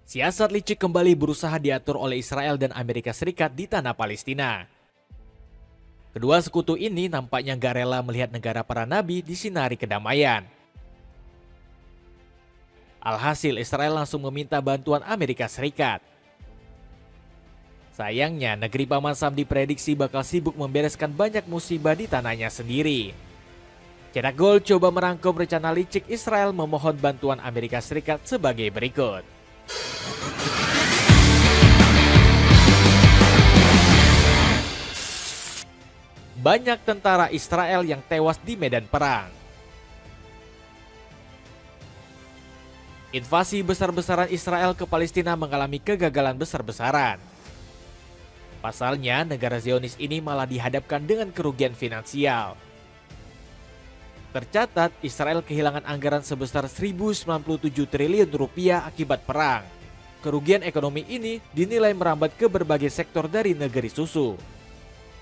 Siasat licik kembali berusaha diatur oleh Israel dan Amerika Serikat di tanah Palestina. Kedua sekutu ini nampaknya gak rela melihat negara para nabi disinari kedamaian. Alhasil Israel langsung meminta bantuan Amerika Serikat. Sayangnya negeri Paman Sam diprediksi bakal sibuk membereskan banyak musibah di tanahnya sendiri. Cetak Gol coba merangkum rencana licik Israel memohon bantuan Amerika Serikat sebagai berikut. Banyak tentara Israel yang tewas di medan perang. Invasi besar-besaran Israel ke Palestina mengalami kegagalan besar-besaran. Pasalnya, negara Zionis ini malah dihadapkan dengan kerugian finansial. Tercatat, Israel kehilangan anggaran sebesar 1.097 triliun rupiah akibat perang. Kerugian ekonomi ini dinilai merambat ke berbagai sektor dari negeri susu.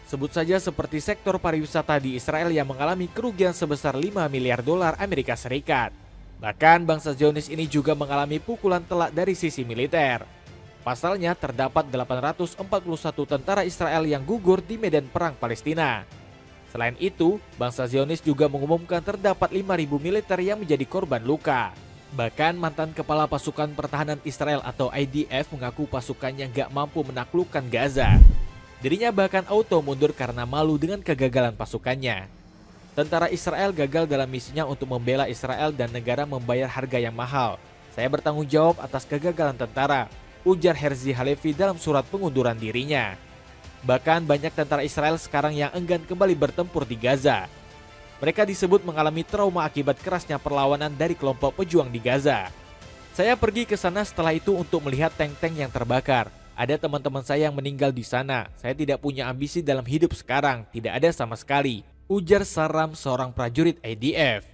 Sebut saja seperti sektor pariwisata di Israel yang mengalami kerugian sebesar 5 miliar dolar Amerika Serikat. Bahkan bangsa Zionis ini juga mengalami pukulan telak dari sisi militer. Pasalnya terdapat 841 tentara Israel yang gugur di medan perang Palestina. Selain itu, bangsa Zionis juga mengumumkan terdapat 5.000 militer yang menjadi korban luka. Bahkan mantan kepala pasukan pertahanan Israel atau IDF mengaku pasukannya gak mampu menaklukkan Gaza. Dirinya bahkan auto mundur karena malu dengan kegagalan pasukannya. Tentara Israel gagal dalam misinya untuk membela Israel dan negara membayar harga yang mahal. Saya bertanggung jawab atas kegagalan tentara, ujar Herzi Halevi dalam surat pengunduran dirinya. Bahkan banyak tentara Israel sekarang yang enggan kembali bertempur di Gaza. Mereka disebut mengalami trauma akibat kerasnya perlawanan dari kelompok pejuang di Gaza. Saya pergi ke sana setelah itu untuk melihat tank-tank yang terbakar. Ada teman-teman saya yang meninggal di sana. Saya tidak punya ambisi dalam hidup sekarang, tidak ada sama sekali, ujar Saram, seorang prajurit IDF.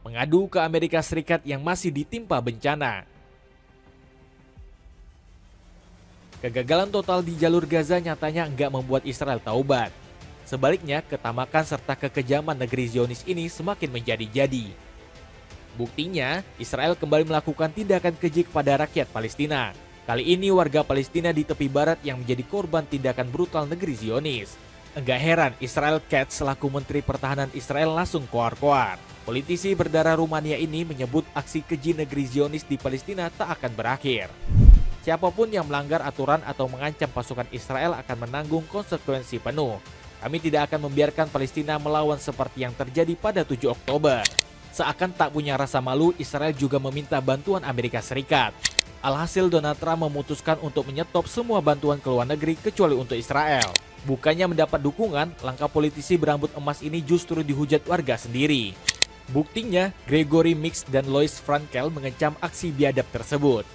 Mengadu ke Amerika Serikat yang masih ditimpa bencana. Kegagalan total di jalur Gaza nyatanya enggak membuat Israel taubat. Sebaliknya, ketamakan serta kekejaman negeri Zionis ini semakin menjadi-jadi. Buktinya, Israel kembali melakukan tindakan keji kepada rakyat Palestina. Kali ini warga Palestina di tepi barat yang menjadi korban tindakan brutal negeri Zionis. Enggak heran Israel Katz selaku Menteri Pertahanan Israel langsung koar-koar. Politisi berdarah Rumania ini menyebut aksi keji negeri Zionis di Palestina tak akan berakhir. Siapapun yang melanggar aturan atau mengancam pasukan Israel akan menanggung konsekuensi penuh. Kami tidak akan membiarkan Palestina melawan seperti yang terjadi pada 7 Oktober. Seakan tak punya rasa malu, Israel juga meminta bantuan Amerika Serikat. Alhasil Donald Trump memutuskan untuk menyetop semua bantuan ke luar negeri kecuali untuk Israel. Bukannya mendapat dukungan, langkah politisi berambut emas ini justru dihujat warga sendiri. Buktinya, Gregory Mix dan Lois Frankel mengecam aksi biadab tersebut.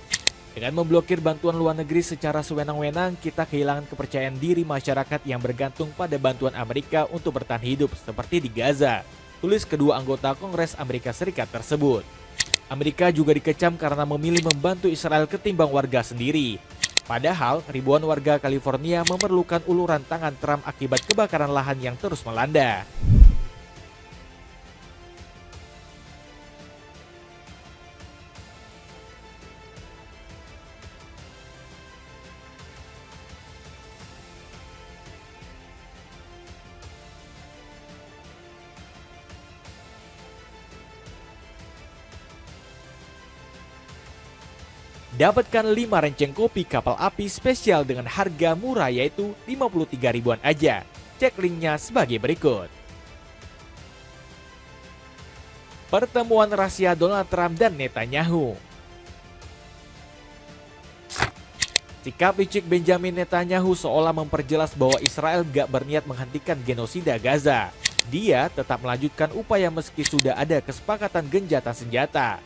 Dengan memblokir bantuan luar negeri secara sewenang-wenang, kita kehilangan kepercayaan diri masyarakat yang bergantung pada bantuan Amerika untuk bertahan hidup seperti di Gaza, tulis kedua anggota Kongres Amerika Serikat tersebut. Amerika juga dikecam karena memilih membantu Israel ketimbang warga sendiri. Padahal ribuan warga California memerlukan uluran tangan Trump akibat kebakaran lahan yang terus melanda. Dapatkan 5 renceng kopi kapal api spesial dengan harga murah yaitu 53 ribuan aja. Cek linknya sebagai berikut. Pertemuan rahasia Donald Trump dan Netanyahu. Sikap licik Benjamin Netanyahu seolah memperjelas bahwa Israel gak berniat menghentikan genosida Gaza. Dia tetap melanjutkan upaya meski sudah ada kesepakatan gencatan senjata.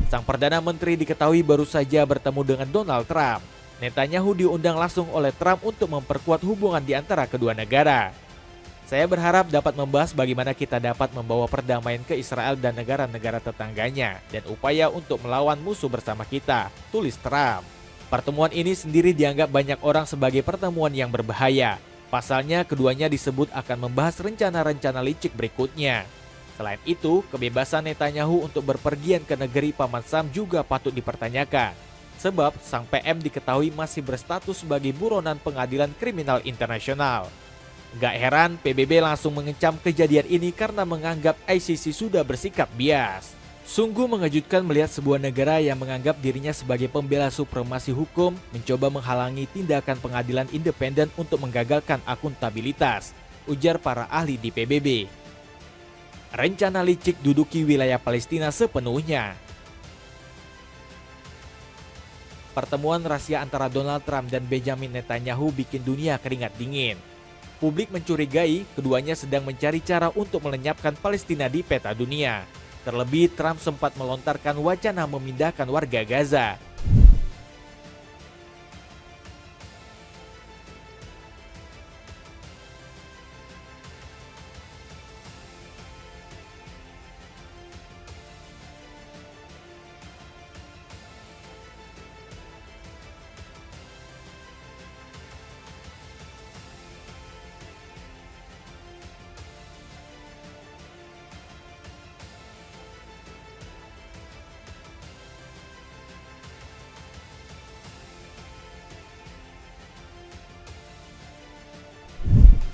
Sang Perdana Menteri diketahui baru saja bertemu dengan Donald Trump. Netanyahu diundang langsung oleh Trump untuk memperkuat hubungan di antara kedua negara. Saya berharap dapat membahas bagaimana kita dapat membawa perdamaian ke Israel dan negara-negara tetangganya dan upaya untuk melawan musuh bersama kita, tulis Trump. Pertemuan ini sendiri dianggap banyak orang sebagai pertemuan yang berbahaya. Pasalnya keduanya disebut akan membahas rencana-rencana licik berikutnya. Selain itu, kebebasan Netanyahu untuk berpergian ke negeri Paman Sam juga patut dipertanyakan. Sebab sang PM diketahui masih berstatus sebagai buronan pengadilan kriminal internasional. Gak heran PBB langsung mengecam kejadian ini karena menganggap ICC sudah bersikap bias. Sungguh mengejutkan melihat sebuah negara yang menganggap dirinya sebagai pembela supremasi hukum mencoba menghalangi tindakan pengadilan independen untuk menggagalkan akuntabilitas, ujar para ahli di PBB. Rencana licik duduki wilayah Palestina sepenuhnya. Pertemuan rahasia antara Donald Trump dan Benjamin Netanyahu bikin dunia keringat dingin. Publik mencurigai keduanya sedang mencari cara untuk melenyapkan Palestina di peta dunia. Terlebih Trump sempat melontarkan wacana memindahkan warga Gaza.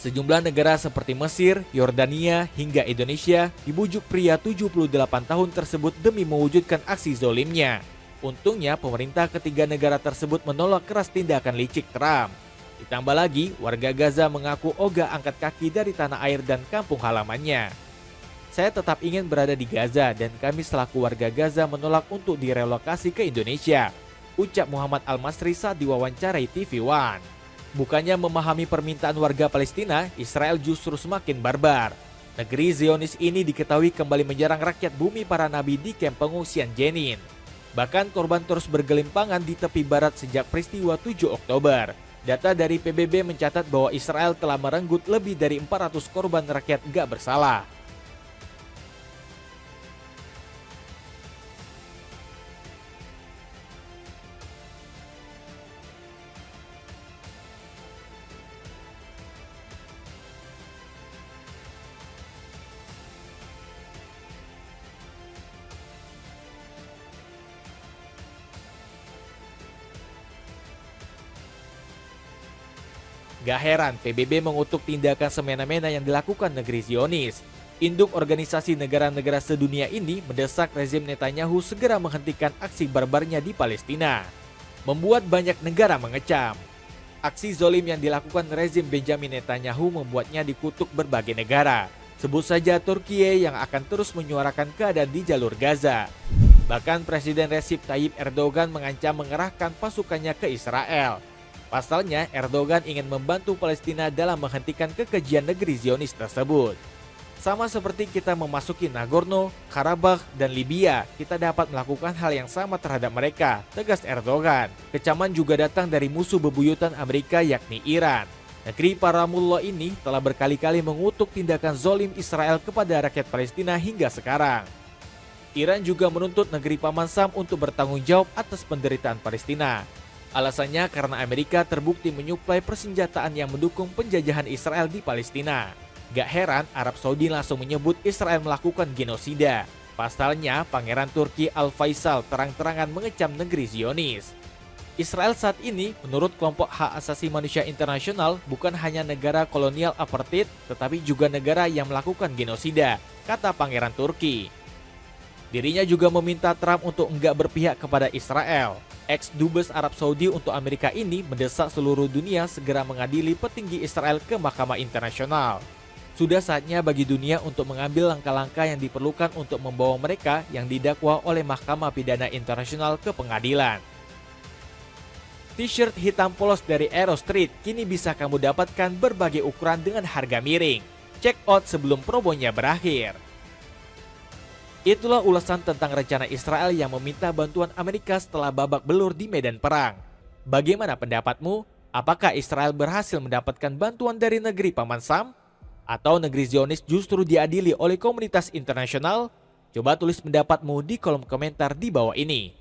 Sejumlah negara seperti Mesir, Yordania, hingga Indonesia dibujuk pria 78 tahun tersebut demi mewujudkan aksi zolimnya. Untungnya pemerintah ketiga negara tersebut menolak keras tindakan licik Trump. Ditambah lagi, warga Gaza mengaku ogah angkat kaki dari tanah air dan kampung halamannya. Saya tetap ingin berada di Gaza dan kami selaku warga Gaza menolak untuk direlokasi ke Indonesia, ucap Muhammad Al-Masri saat diwawancarai TV One. Bukannya memahami permintaan warga Palestina, Israel justru semakin barbar. Negeri Zionis ini diketahui kembali menyerang rakyat bumi para nabi di kamp pengungsian Jenin. Bahkan korban terus bergelimpangan di tepi barat sejak peristiwa 7 Oktober. Data dari PBB mencatat bahwa Israel telah merenggut lebih dari 400 korban rakyat gak bersalah. Gak heran PBB mengutuk tindakan semena-mena yang dilakukan negeri Zionis. Induk organisasi negara-negara sedunia ini mendesak rezim Netanyahu segera menghentikan aksi barbarnya di Palestina. Membuat banyak negara mengecam. Aksi zolim yang dilakukan rezim Benjamin Netanyahu membuatnya dikutuk berbagai negara. Sebut saja Turki yang akan terus menyuarakan keadaan di jalur Gaza. Bahkan Presiden Recep Tayyip Erdogan mengancam mengerahkan pasukannya ke Israel. Pasalnya, Erdogan ingin membantu Palestina dalam menghentikan kekejian negeri Zionis tersebut. Sama seperti kita memasuki Nagorno, Karabakh, dan Libya, kita dapat melakukan hal yang sama terhadap mereka, tegas Erdogan. Kecaman juga datang dari musuh bebuyutan Amerika yakni Iran. Negeri para mullah ini telah berkali-kali mengutuk tindakan zolim Israel kepada rakyat Palestina hingga sekarang. Iran juga menuntut negeri Paman Sam untuk bertanggung jawab atas penderitaan Palestina. Alasannya karena Amerika terbukti menyuplai persenjataan yang mendukung penjajahan Israel di Palestina. Gak heran Arab Saudi langsung menyebut Israel melakukan genosida. Pasalnya Pangeran Turki Al-Faisal terang-terangan mengecam negeri Zionis. Israel saat ini menurut kelompok hak asasi manusia internasional bukan hanya negara kolonial apartheid tetapi juga negara yang melakukan genosida, kata Pangeran Turki. Dirinya juga meminta Trump untuk enggak berpihak kepada Israel. Ex-dubes Arab Saudi untuk Amerika ini mendesak seluruh dunia segera mengadili petinggi Israel ke Mahkamah Internasional. Sudah saatnya bagi dunia untuk mengambil langkah-langkah yang diperlukan untuk membawa mereka yang didakwa oleh Mahkamah Pidana Internasional ke pengadilan. T-shirt hitam polos dari Aero Street kini bisa kamu dapatkan berbagai ukuran dengan harga miring. Check out sebelum promonya berakhir. Itulah ulasan tentang rencana Israel yang meminta bantuan Amerika setelah babak belur di medan perang. Bagaimana pendapatmu? Apakah Israel berhasil mendapatkan bantuan dari negeri Paman Sam? Atau negeri Zionis justru diadili oleh komunitas internasional? Coba tulis pendapatmu di kolom komentar di bawah ini.